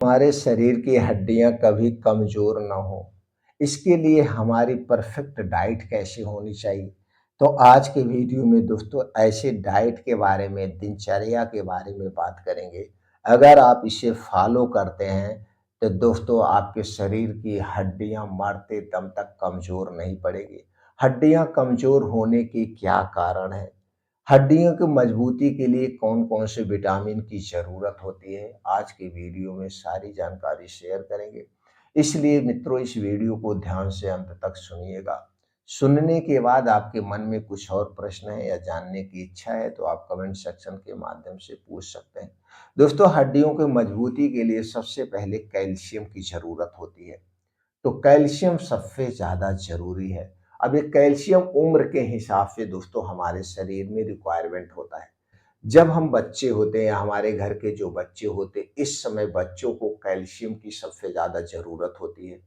हमारे शरीर की हड्डियां कभी कमजोर ना हो, इसके लिए हमारी परफेक्ट डाइट कैसे होनी चाहिए। तो आज के वीडियो में दोस्तों ऐसे डाइट के बारे में, दिनचर्या के बारे में बात करेंगे। अगर आप इसे फॉलो करते हैं तो दोस्तों आपके शरीर की हड्डियां मरते दम तक कमजोर नहीं पड़ेगी। हड्डियां कमजोर होने के क्या कारण है, हड्डियों की मजबूती के लिए कौन-कौन से विटामिन की ज़रूरत होती है, आज की वीडियो में सारी जानकारी शेयर करेंगे। इसलिए मित्रों इस वीडियो को ध्यान से अंत तक सुनिएगा। सुनने के बाद आपके मन में कुछ और प्रश्न है या जानने की इच्छा है तो आप कमेंट सेक्शन के माध्यम से पूछ सकते हैं। दोस्तों हड्डियों की मजबूती के लिए सबसे पहले कैल्शियम की ज़रूरत होती है। तो कैल्शियम सबसे ज़्यादा ज़रूरी है। अब ये कैल्शियम उम्र के हिसाब से दोस्तों हमारे शरीर में रिक्वायरमेंट होता है। जब हम बच्चे होते हैं, हमारे घर के जो बच्चे होते हैं, इस समय बच्चों को कैल्शियम की सबसे ज़्यादा ज़रूरत होती है।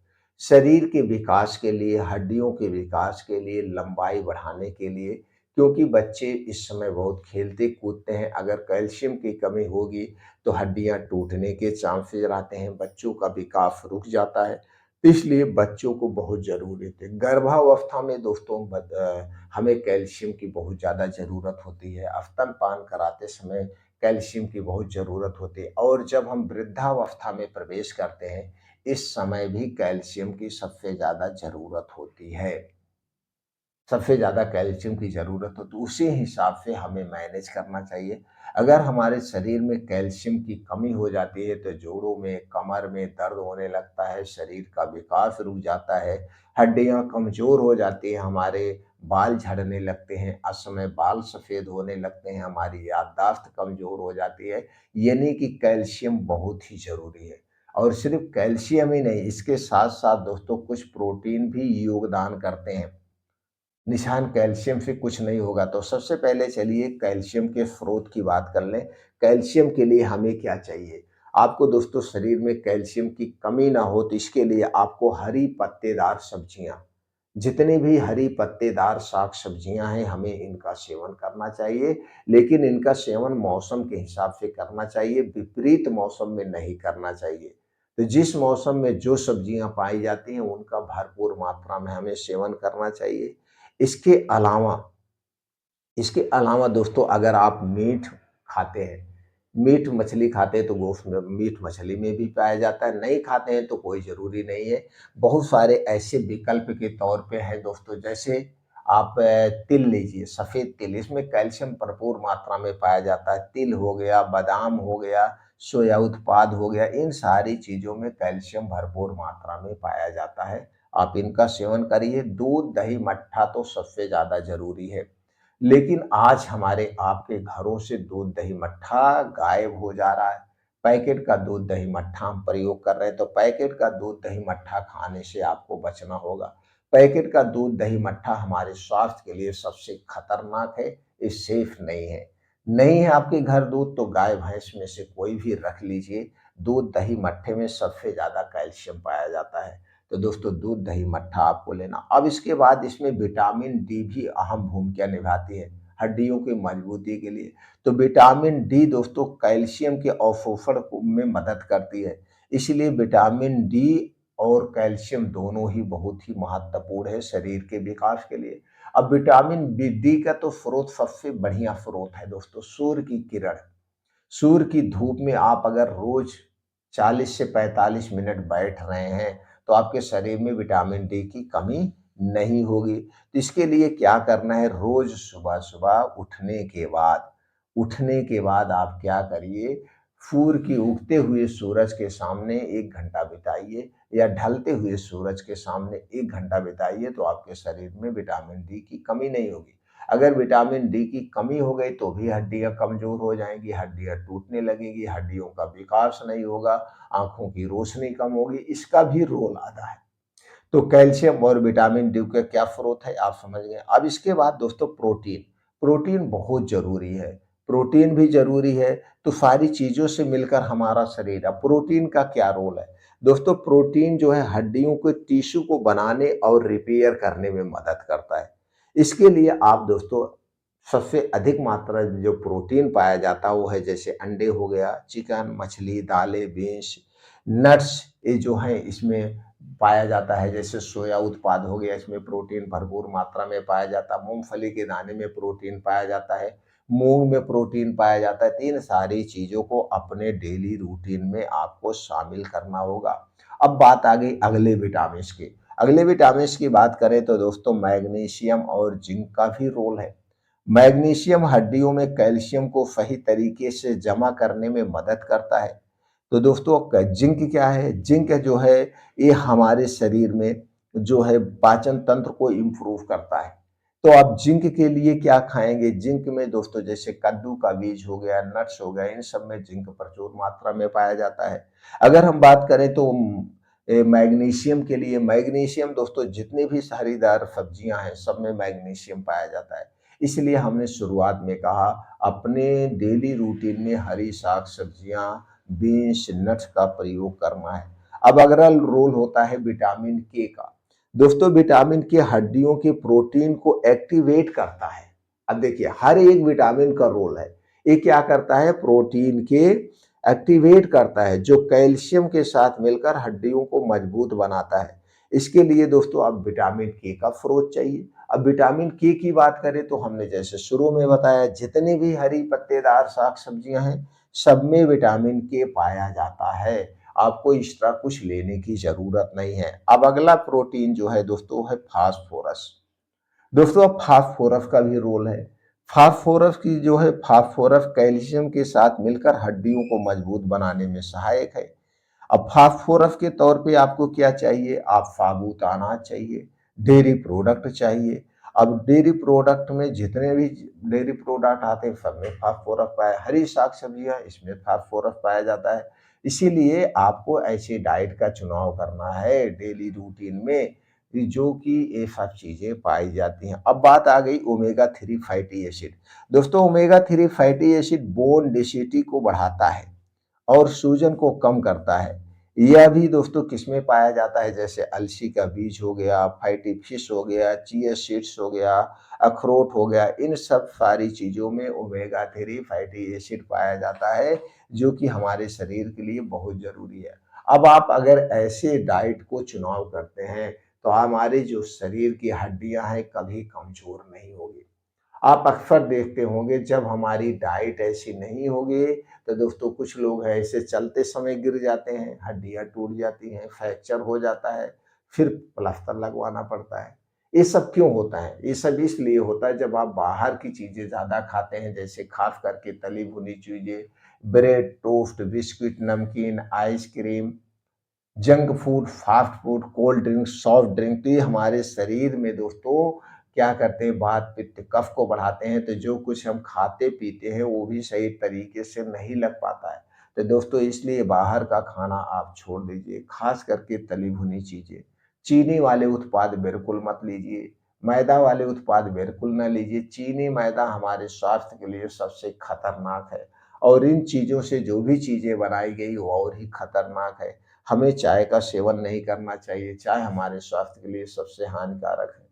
शरीर के विकास के लिए, हड्डियों के विकास के लिए, लंबाई बढ़ाने के लिए, क्योंकि बच्चे इस समय बहुत खेलते-कूदते हैं, अगर कैल्शियम की कमी होगी, तो हड्डियाँ टूटने के चांसेज़ रहते हैं, बच्चों का विकास रुक जाता है। इसलिए बच्चों को बहुत ज़रूरत है। गर्भावस्था में दोस्तों हमें कैल्शियम की बहुत ज़्यादा ज़रूरत होती है। स्तनपान कराते समय कैल्शियम की बहुत ज़रूरत होती है और जब हम वृद्धावस्था में प्रवेश करते हैं, इस समय भी कैल्शियम की सबसे ज़्यादा ज़रूरत होती है। सबसे ज़्यादा कैल्शियम की ज़रूरत हो, तो उसी हिसाब से हमें मैनेज करना चाहिए। अगर हमारे शरीर में कैल्शियम की कमी हो जाती है, तो जोड़ों में, कमर में दर्द होने लगता है, शरीर का विकास रुक जाता है, हड्डियाँ कमज़ोर हो जाती हैं, हमारे बाल झड़ने लगते हैं, असमय बाल सफ़ेद होने लगते हैं, हमारी याददाश्त कमज़ोर हो जाती है, यानी कि कैल्शियम बहुत ही ज़रूरी है। और सिर्फ़ कैल्शियम ही नहीं, इसके साथ-साथ दोस्तों कुछ प्रोटीन भी योगदान करते हैं। निशान कैल्शियम से कुछ नहीं होगा। तो सबसे पहले चलिए कैल्शियम के स्रोत की बात कर लें। कैल्शियम के लिए हमें क्या चाहिए? आपको दोस्तों शरीर में कैल्शियम की कमी ना हो तो इसके लिए आपको हरी पत्तेदार सब्जियाँ, जितनी भी हरी पत्तेदार साग-सब्जियाँ हैं हमें इनका सेवन करना चाहिए। लेकिन इनका सेवन मौसम के हिसाब से करना चाहिए, विपरीत मौसम में नहीं करना चाहिए। तो जिस मौसम में जो सब्जियाँ पाई जाती हैं उनका भरपूर मात्रा में हमें सेवन करना चाहिए। इसके अलावा इसके अलावा दोस्तों अगर आप मीट खाते हैं, मीट मछली खाते हैं तो वो उसमें मीट मछली में भी पाया जाता है, नहीं खाते हैं तो कोई ज़रूरी नहीं है। बहुत सारे ऐसे विकल्प के तौर पे हैं दोस्तों, जैसे आप तिल लीजिए, सफ़ेद तिल, इसमें कैल्शियम भरपूर मात्रा में पाया जाता है। तिल हो गया, बादाम हो गया, सोया उत्पाद हो गया, इन सारी चीज़ों में कैल्शियम भरपूर मात्रा में पाया जाता है। आप इनका सेवन करिए। दूध, दही, मट्ठा तो सबसे ज़्यादा ज़रूरी है। लेकिन आज हमारे आपके घरों से दूध, दही, मट्ठा गायब हो जा रहा है। पैकेट का दूध, दही, मट्ठा हम प्रयोग कर रहे हैं, तो पैकेट का दूध, दही, मट्ठा खाने से आपको बचना होगा। पैकेट का दूध, दही, मट्ठा हमारे स्वास्थ्य के लिए सबसे खतरनाक है, ये सेफ नहीं है। नहीं है आपके घर दूध तो गाय, भैंस में से कोई भी रख लीजिए। दूध, दही, मट्ठे में सबसे ज़्यादा कैल्शियम पाया जाता है। तो दोस्तों दूध, दही, मट्ठा आपको लेना। अब इसके बाद इसमें विटामिन डी भी अहम भूमिका निभाती है, हड्डियों की मजबूती के लिए। तो विटामिन डी दोस्तों कैल्शियम के अवशोषण में मदद करती है। इसलिए विटामिन डी और कैल्शियम दोनों ही बहुत ही महत्वपूर्ण है शरीर के विकास के लिए। अब विटामिन बी डी का तो स्रोत सबसे बढ़िया स्रोत है दोस्तों सूर्य की किरण। सूर्य की धूप में आप अगर रोज 40 से 45 मिनट बैठ रहे हैं, तो आपके शरीर में विटामिन डी की कमी नहीं होगी। तो इसके लिए क्या करना है, रोज सुबह-सुबह उठने के बाद आप क्या करिए, सूर्य की उगते हुए सूरज के सामने 1 घंटा बिताइए या ढलते हुए सूरज के सामने 1 घंटा बिताइए, तो आपके शरीर में विटामिन डी की कमी नहीं होगी। अगर विटामिन डी की कमी हो गई तो भी हड्डियाँ कमज़ोर हो जाएँगी, हड्डियाँ टूटने लगेंगी, हड्डियों का विकास नहीं होगा, आँखों की रोशनी कम होगी, इसका भी रोल आधा है। तो कैल्शियम और विटामिन डी का क्या स्रोत है आप समझ गए। अब इसके बाद दोस्तों प्रोटीन, प्रोटीन बहुत ज़रूरी है। प्रोटीन भी ज़रूरी है, तो सारी चीज़ों से मिलकर हमारा शरीर है। प्रोटीन का क्या रोल है? दोस्तों प्रोटीन जो है हड्डियों के टिश्यू को बनाने और रिपेयर करने में मदद करता है। इसके लिए आप दोस्तों सबसे अधिक मात्रा में जो प्रोटीन पाया जाता है वो है जैसे अंडे हो गया, चिकन, मछली, दालें, बीन्स, नट्स ये जो है इसमें पाया जाता है, जैसे सोया उत्पाद हो गया, इसमें प्रोटीन भरपूर मात्रा में पाया जाता है, मूंगफली के दाने में प्रोटीन पाया जाता है, मूंग में प्रोटीन पाया जाता है। तो इन सारी चीजों को अपने डेली रूटीन में आपको शामिल करना होगा। अब बात आ गई अगले विटामिन की। अगले विटामिन की बात करें तो दोस्तों मैग्नीशियम और जिंक का भी रोल है। मैग्नीशियम हड्डियों में कैल्शियम को सही तरीके से जमा करने में मदद करता है। तो दोस्तों जिंक क्या है? जिंक जो है ये हमारे शरीर में जो है पाचन तंत्र को इम्प्रूव करता है। तो आप जिंक के लिए क्या खाएंगे? जिंक में दोस्तों जैसे कद्दू का बीज हो गया, नट्स हो गया, इन सब में जिंक प्रचुर मात्रा में पाया जाता है। अगर हम बात करें तो मैग्नीशियम के लिए, मैग्नीशियम दोस्तों जितनी भी सारीदार सब्जियां हैं सब में मैग्नीशियम पाया जाता है। इसलिए हमने शुरुआत में कहा अपने डेली रूटीन में हरी साग सब्जियां, बीन्स, नट्स का प्रयोग करना है। अब अगला रोल होता है विटामिन के का। दोस्तों विटामिन के हड्डियों के प्रोटीन को एक्टिवेट करता है। अब देखिए हर एक विटामिन का रोल है। ये क्या करता है? प्रोटीन के एक्टिवेट करता है जो कैल्शियम के साथ मिलकर हड्डियों को मजबूत बनाता है। इसके लिए दोस्तों अब विटामिन के का स्रोत चाहिए। अब विटामिन के की बात करें तो हमने जैसे शुरू में बताया जितनी भी हरी पत्तेदार साग सब्जियां हैं सब में विटामिन के पाया जाता है। आपको एक्स्ट्रा कुछ लेने की जरूरत नहीं है। अब अगला प्रोटीन जो है दोस्तों है फास्फोरस। दोस्तों अब फास्फोरस का भी रोल है। फास्फोरस की जो है फास्फोरस कैल्शियम के साथ मिलकर हड्डियों को मजबूत बनाने में सहायक है। अब फास्फोरस के तौर पे आपको क्या चाहिए? आप साबुत अनाज चाहिए, डेयरी प्रोडक्ट चाहिए। अब डेयरी प्रोडक्ट में जितने भी डेयरी प्रोडक्ट आते हैं सब में फास्फोरस पाया, हरी साग सब्जियां इसमें फास्फोरस पाया जाता है। इसीलिए आपको ऐसी डाइट का चुनाव करना है डेली रूटीन में जो कि ये सब चीजें पाई जाती हैं। अब बात आ गई ओमेगा थ्री फैटी एसिड। दोस्तों omega three fatty acid bone density को बढ़ाता है और सूजन को कम करता है। यह भी दोस्तों किसमें पाया जाता है? जैसे अलसी का बीज हो गया, फैटी फिश हो गया, चिया सीड्स हो गया, अखरोट हो गया, इन सब सारी चीजों में ओमेगा थ्री फैटी एसिड पाया जाता है जो कि हमारे शरीर के लिए बहुत जरूरी है। अब आप अगर ऐसे डाइट को चुनाव करते हैं तो हमारे जो शरीर की हड्डियां हैं कभी कमजोर नहीं होगी। आप अक्सर देखते होंगे जब हमारी डाइट ऐसी नहीं होगी तो दोस्तों कुछ लोग हैं ऐसे चलते समय गिर जाते हैं, हड्डियां टूट जाती हैं, फ्रैक्चर हो जाता है, फिर प्लास्टर लगवाना पड़ता है। ये सब क्यों होता है? ये सब इसलिए होता है जब आप बाहर की चीजें ज्यादा खाते हैं, जैसे खास करके तली भुनी चीजें, ब्रेड, टोस्ट, बिस्किट, नमकीन, ice cream, junk food, fast food, cold drink, soft drink. तो ये हमारे शरीर में दोस्तों क्या करते हैं? वात पित्त कफ को बढ़ाते हैं। तो जो कुछ हम खाते पीते हैं वो भी सही तरीके से नहीं लग पाता है। तो दोस्तों इसलिए बाहर का खाना आप छोड़ दीजिए, खास करके तली भुनी चीजें। चीनी वाले उत्पाद बिल्कुल मत लीजिए, मैदा वाले उत्पाद बिल्कुल न लीजिए। चीनी मैदा हमारे स्वास्थ्य के लिए सबसे खतरनाक है और इन चीजों से जो भी चीजें बनाई गई वो और ही खतरनाक है। हमें चाय का सेवन नहीं करना चाहिए। चाय हमारे स्वास्थ्य के लिए सबसे हानिकारक है।